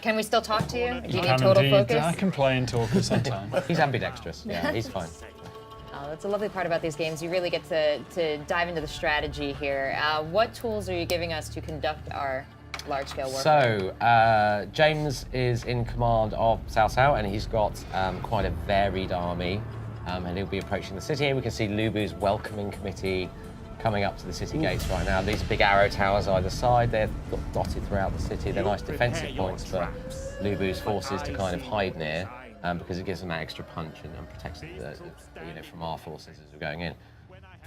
Can we still talk to you? Do you need can total indeed. focus? I can play and talk at some time. He's ambidextrous. Yeah, he's fine. That's a lovely part about these games. You really get to dive into the strategy here. What tools are you giving us to conduct our large-scale warfare? So, James is in command of Cao Cao, and he's got quite a varied army, and he'll be approaching the city. Here we can see Lubu's welcoming committee coming up to the city gates right now. These are big arrow towers either side. They're dotted throughout the city. They're nice defensive points for Lubu's forces to kind of hide near, because it gives them that extra punch and protects them, from our forces as we're going in.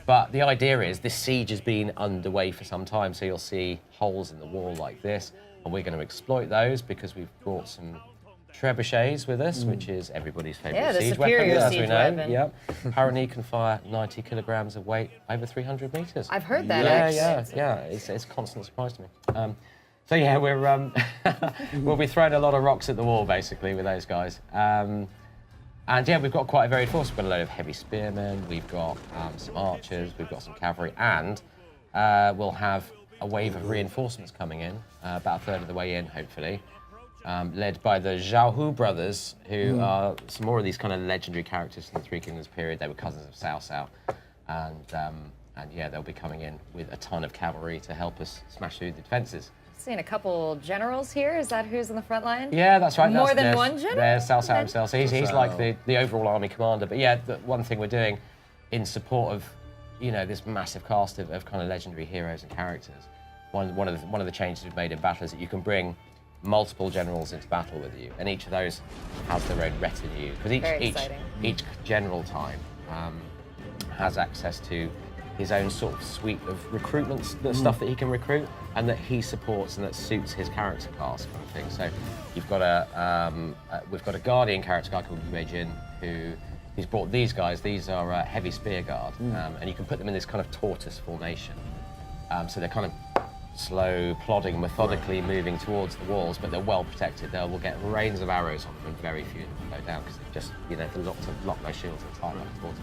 But the idea is this siege has been underway for some time, so you'll see holes in the wall like this, and we're going to exploit those because we've brought some trebuchets with us, which is everybody's favourite siege weapon, as we know. Yep. Apparently can fire 90 kilograms of weight over 300 metres. I've heard that. Yeah. It's a constant surprise to me. So yeah, we'll be throwing a lot of rocks at the wall basically with those guys. And yeah, we've got quite a varied force. We've got a load of heavy spearmen, we've got some archers, we've got some cavalry, and we'll have a wave of reinforcements coming in, about a third of the way in, hopefully, led by the Zhao brothers, who are some more of these kind of legendary characters from the Three Kingdoms period. They were cousins of Cao Cao, and yeah, they'll be coming in with a ton of cavalry to help us smash through the defences. Seeing a couple generals here. Is that who's in the front line? Yeah, that's right. More than one general? There's Cao Cao himself. So he's like the overall army commander. But yeah, the one thing we're doing in support of, this massive cast of kind of legendary heroes and characters. One of the changes we've made in battle is that you can bring multiple generals into battle with you, and each of those has their own retinue. Because each general type has access to his own sort of suite of recruitment stuff that he can recruit and that he supports and that suits his character class kind of thing. So you've got we've got a guardian character guy called Yue Jin he's brought these guys. These are heavy spear guard, and you can put them in this kind of tortoise formation. So they're kind of slow, plodding, methodically moving towards the walls, but they're well protected. They will get rains of arrows on them and very few of them go down because they just, they lock their shields and tie like a tortoise.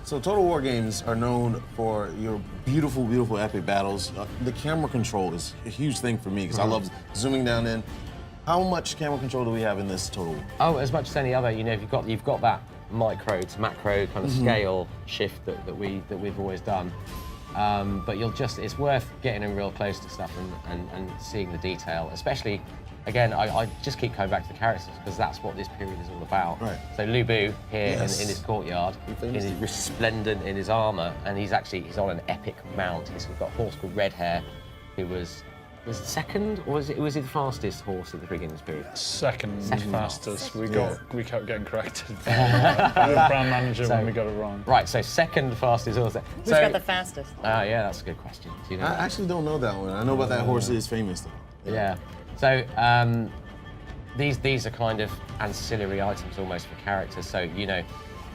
So Total War games are known for your beautiful, beautiful epic battles. The camera control is a huge thing for me because I love zooming down in. How much camera control do we have in this Total War? Oh, as much as any other. You've got that micro to macro kind of scale shift that we've always done. But it's worth getting in real close to stuff and seeing the detail, especially. Again, I just keep coming back to the characters because that's what this period is all about. Right. So Lu Bu here in his courtyard is resplendent in his armour, and he's on an epic mount. He's got a horse called Red Hair, who was it second, or was he the fastest horse in the Three Kingdoms period? Second fastest. We kept getting corrected. The brand manager when we got it wrong. Right, so second fastest horse. Who's got the fastest? Yeah, that's a good question. Do you know I actually don't know that one. I know about that horse is famous though. Yeah. So these are kind of ancillary items almost for characters. So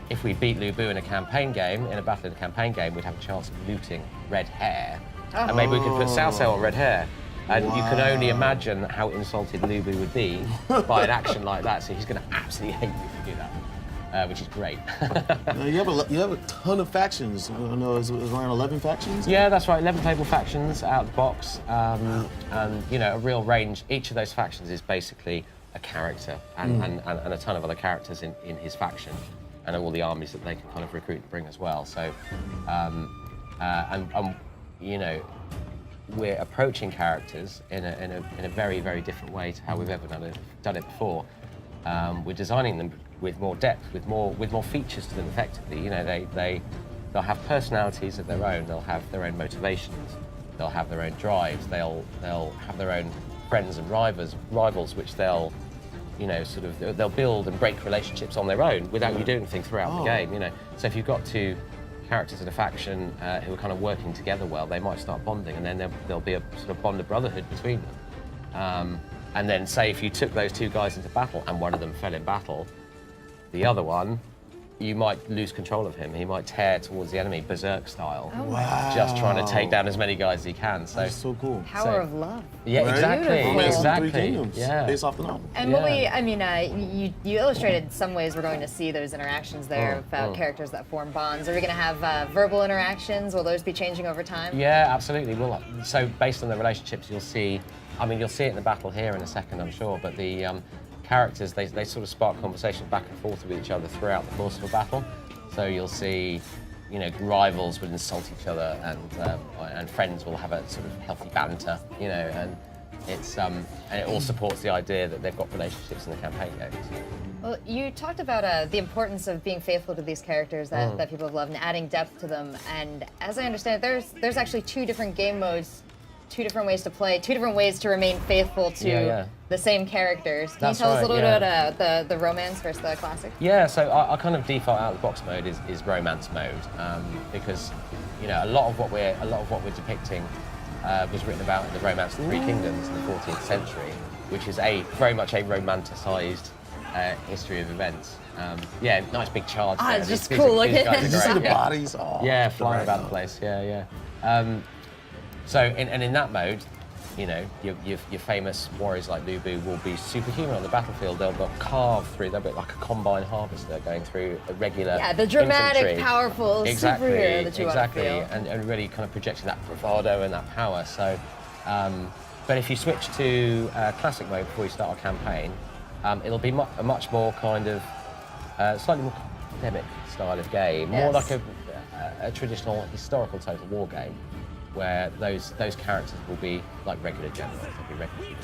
if we beat Lu Bu in a campaign game, in a battle in a campaign game, we'd have a chance of looting Red Hair, and maybe we could put Cao Cao on Red Hair. And you can only imagine how insulted Lu Bu would be by an action like that. So he's going to absolutely hate you if you do that, which is great. You have a ton of factions. I know it was around 11 factions? Yeah, that's right. 11 playable factions out of the box, and a real range. Each of those factions is basically a character and a ton of other characters in his faction, and all the armies that they can kind of recruit and bring as well. So, we're approaching characters in a very, very different way to how we've ever done it before. We're designing them with more depth, with more features to them. Effectively, they'll have personalities of their own. They'll have their own motivations. They'll have their own drives. They'll have their own friends and rivals, which they'll build and break relationships on their own without you doing anything throughout the game. So if you've got two characters in a faction who are kind of working together well, they might start bonding, and then there'll be a sort of bond of brotherhood between them. And then, say, if you took those two guys into battle and one of them fell in battle, the other one, you might lose control of him. He might tear towards the enemy, berserk style, just trying to take down as many guys as he can. So that's so cool. Power of love. Yeah, right? exactly. Three Kingdoms, based off the novel. And you illustrated some ways we're going to see those interactions there about characters that form bonds. Are we going to have verbal interactions? Will those be changing over time? Yeah, absolutely. So based on the relationships, you'll see I mean, you'll see it in the battle here in a second, I'm sure, but the characters, they sort of spark conversation back and forth with each other throughout the course of a battle. So you'll see, you know, rivals will insult each other, and friends will have a sort of healthy banter, you know, and it all supports the idea that they've got relationships in the campaign games. Well, you talked about the importance of being faithful to these characters that people have loved and adding depth to them. And as I understand it, there's actually 2 different game modes, 2 different ways to play, 2 different ways to remain faithful to the same characters. Can you tell us a little bit about the romance versus the classic? Yeah, so our kind of default out of the box mode is romance mode, because you know a lot of what we're depicting was written about in the Romance of the Three Kingdoms in the 14th century, which is very much a romanticised history of events. Yeah, nice big charge. It's just cool looking. Did you see the bodies? Oh, yeah, flying about the place. Yeah. So in that mode, you know, your famous warriors like Lu Bu will be superhuman on the battlefield. They'll carve through. They'll be like a combine harvester going through a regular the dramatic, infantry. powerful superhero that you want to feel. And really kind of projecting that bravado and that power. So, but if you switch to classic mode before you start a campaign, it'll be a much more kind of slightly more academic style of game, more like a traditional historical total war game, where those characters will be like regular generals. They'll be regular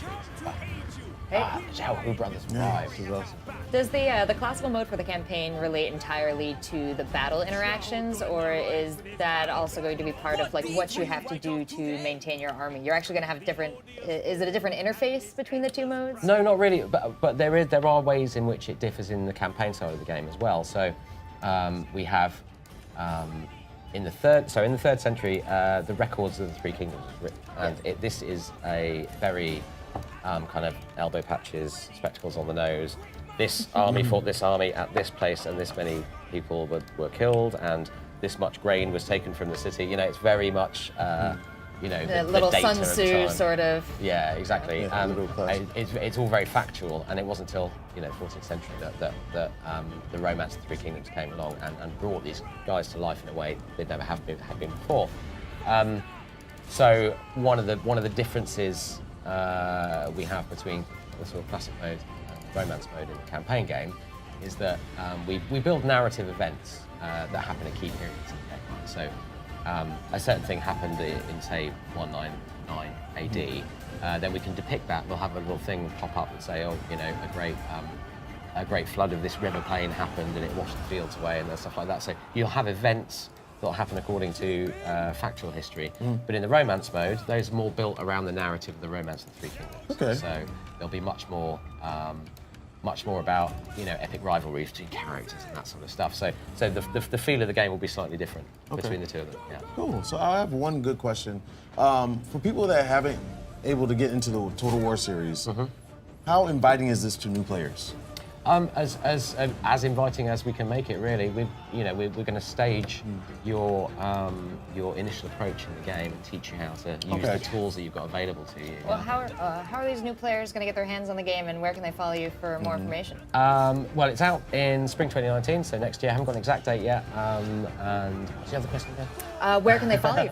Xiaohu brothers arrived. Does the classical mode for the campaign relate entirely to the battle interactions, or is that also going to be part of like what you have to do to maintain your army? You're actually going to have different. Is it a different interface between the 2 modes? No, not really. But there are ways in which it differs in the campaign side of the game as well. So we have. In the third century, the records of the Three Kingdoms was written, and this is a very kind of elbow patches, spectacles on the nose. This army fought this army at this place, and this many people were killed, and this much grain was taken from the city. You know, it's very much, you know, the little data Sun of the Tzu time. sort of. Yeah, exactly. It's all very factual, and it wasn't until 14th century that the Romance of the Three Kingdoms came along and brought these guys to life in a way they'd never had been before. So one of the differences we have between the sort of classic mode and romance mode in the campaign game is that we build narrative events that happen at key periods in the game. So a certain thing happened in say 199 AD, then we can depict that. We'll have a little thing pop up and say, oh, you know, a great flood of this river plain happened and it washed the fields away and stuff like that. So you'll have events that'll happen according to factual history. But in the romance mode, those are more built around the narrative of the Romance of the Three Kingdoms. Okay. So there'll be much more about, you know, epic rivalries between characters and that sort of stuff. So the feel of the game will be slightly different between the 2 of them. Yeah. Cool. So I have one good question. For people that haven't able to get into the Total War series, how inviting is this to new players? As inviting as we can make it, really. We're going to stage your initial approach in the game and teach you how to use the tools that you've got available to you. Well, how are these new players going to get their hands on the game, and where can they follow you for more information? Well, it's out in spring 2019, so next year. I haven't got an exact date yet. And what's the other question again? Where can they follow you?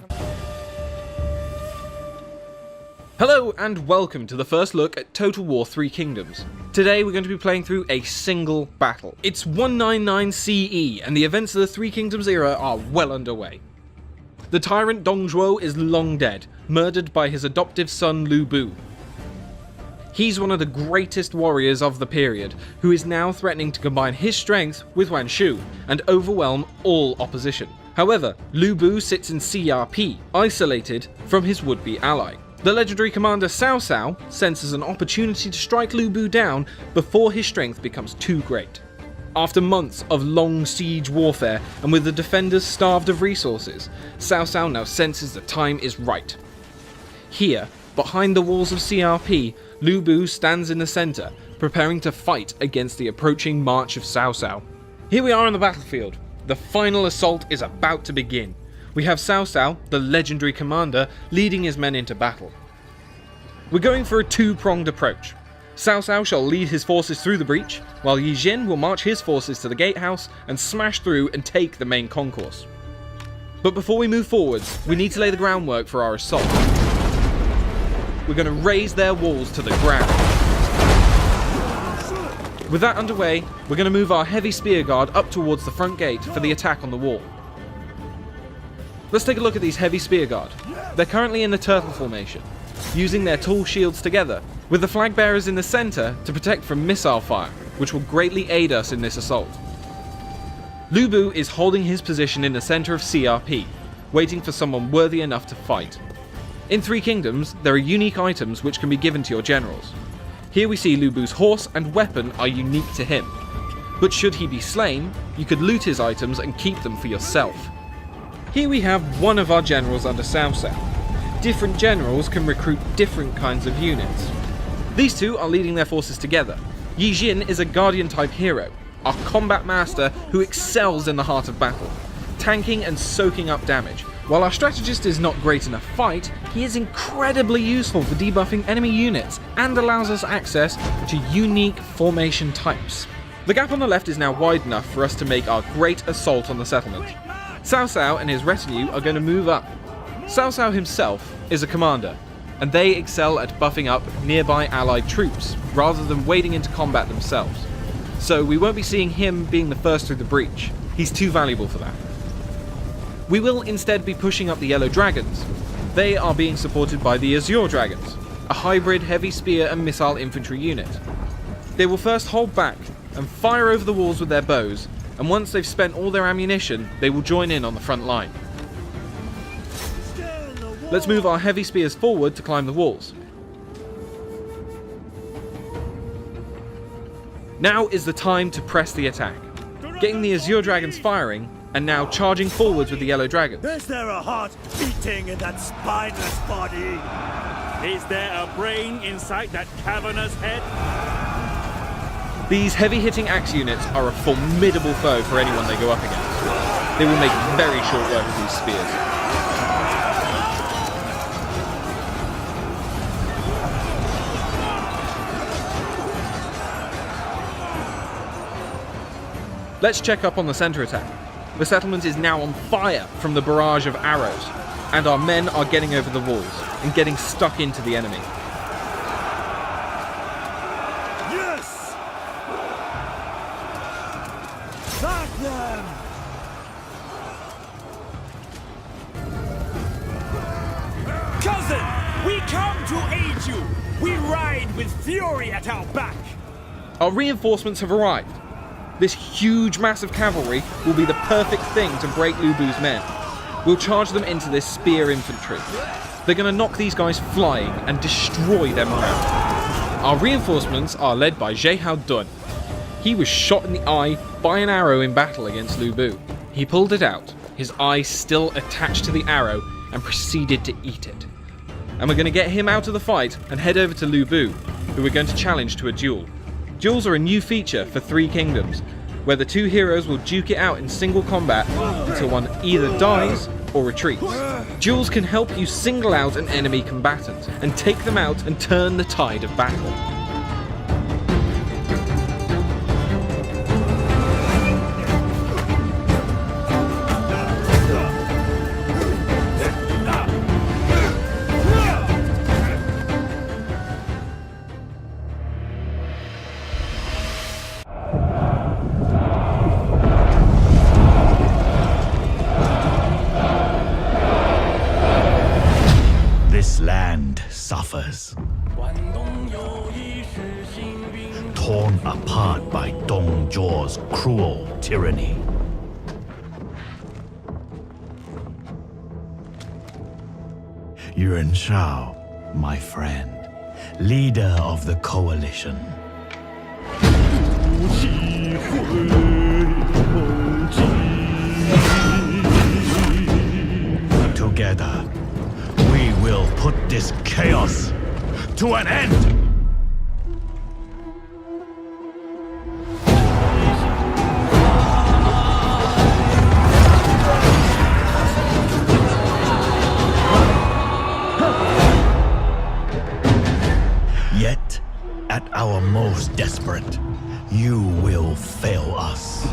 Hello and welcome to the first look at Total War Three Kingdoms. Today we're going to be playing through a single battle. It's 199 CE and the events of the Three Kingdoms era are well underway. The tyrant Dong Zhuo is long dead, murdered by his adoptive son Lu Bu. He's one of the greatest warriors of the period, who is now threatening to combine his strength with Wan Shu and overwhelm all opposition. However, Lu Bu sits in CRP, isolated from his would-be ally. The legendary commander Cao Cao senses an opportunity to strike Lu Bu down before his strength becomes too great. After months of long siege warfare and with the defenders starved of resources, Cao Cao now senses the time is right. Here, behind the walls of CRP, Lu Bu stands in the center, preparing to fight against the approaching march of Cao Cao. Here we are on the battlefield. The final assault is about to begin. We have Cao Cao, the legendary commander, leading his men into battle. We're going for a two-pronged approach. Cao Cao shall lead his forces through the breach, while Yi Jin will march his forces to the gatehouse and smash through and take the main concourse. But before we move forwards, we need to lay the groundwork for our assault. we're going to raze their walls to the ground. With that underway, we're going to move our heavy spear guard up towards the front gate for the attack on the wall. Let's take a look at these heavy spear guard. They're currently in the turtle formation, using their tall shields together, with the flag bearers in the center to protect from missile fire, which will greatly aid us in this assault. Lu Bu is holding his position in the center of CRP, waiting for someone worthy enough to fight. In Three Kingdoms, there are unique items which can be given to your generals. Here we see Lu Bu's horse and weapon are unique to him, but should he be slain, you could loot his items and keep them for yourself. Here we have one of our generals under Cao Cao. Different generals can recruit different kinds of units. These two are leading their forces together. Yi Jin is a guardian type hero, our combat master who excels in the heart of battle, tanking and soaking up damage. While our strategist is not great in a fight, he is incredibly useful for debuffing enemy units and allows us access to unique formation types. The gap on the left is now wide enough for us to make our great assault on the settlement. Cao Cao and his retinue are going to move up. Cao Cao himself is a commander, and they excel at buffing up nearby allied troops rather than wading into combat themselves. So we won't be seeing him being the first through the breach. He's too valuable for that. We will instead be pushing up the Yellow Dragons. They are being supported by the Azure Dragons, a hybrid heavy spear and missile infantry unit. They will first hold back and fire over the walls with their bows, and once they've spent all their ammunition, they will join in on the front line. Let's move our heavy spears forward to climb the walls. Now is the time to press the attack. Getting the Azure Dragons firing, and now charging forwards with the Yellow Dragons. Is there a heart beating in that spineless body? Is there a brain inside that cavernous head? These heavy-hitting axe units are a formidable foe for anyone they go up against. They will make very short work of these spears. Let's check up on the center attack. The settlement is now on fire from the barrage of arrows, and our men are getting over the walls and getting stuck into the enemy. Yes! Back them! Cousin, we come to aid you! We ride with fury at our back! Our reinforcements have arrived. This huge mass of cavalry will be the perfect thing to break Lu Bu's men. We'll charge them into this spear infantry. They're going to knock these guys flying and destroy their morale. Our reinforcements are led by Zhehao Dun. He was shot in the eye by an arrow in battle against Lu Bu. He pulled it out, his eye still attached to the arrow, and proceeded to eat it. And we're going to get him out of the fight and head over to Lu Bu, who we're going to challenge to a duel. Duels are a new feature for Three Kingdoms, where the two heroes will duke it out in single combat until one either dies or retreats. Duels can help you single out an enemy combatant and take them out and turn the tide of battle. This land suffers. Torn apart by Dong Zhuo's cruel tyranny. Yuan Shao, my friend, leader of the coalition. Together, we will put this chaos to an end! Yet, at our most desperate, you will fail us.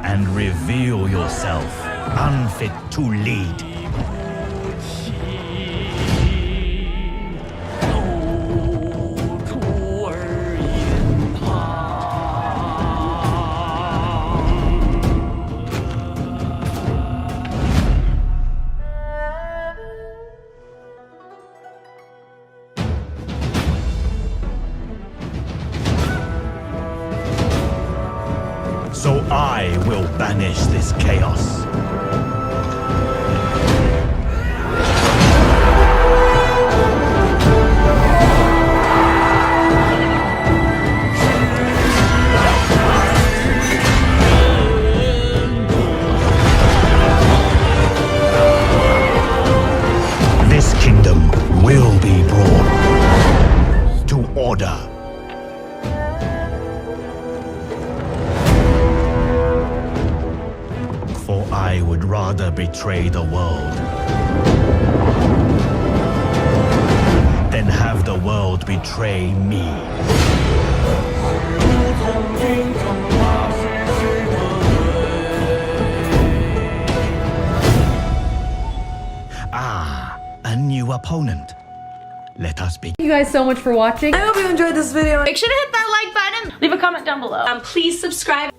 And reveal yourself unfit to lead. So I will banish this chaos. This kingdom will be brought to order. For I would rather betray the world than have the world betray me. Ah, a new opponent. Let us begin. Thank you guys so much for watching. I hope you enjoyed this video. Make sure to hit that like button. Leave a comment down below. Please subscribe.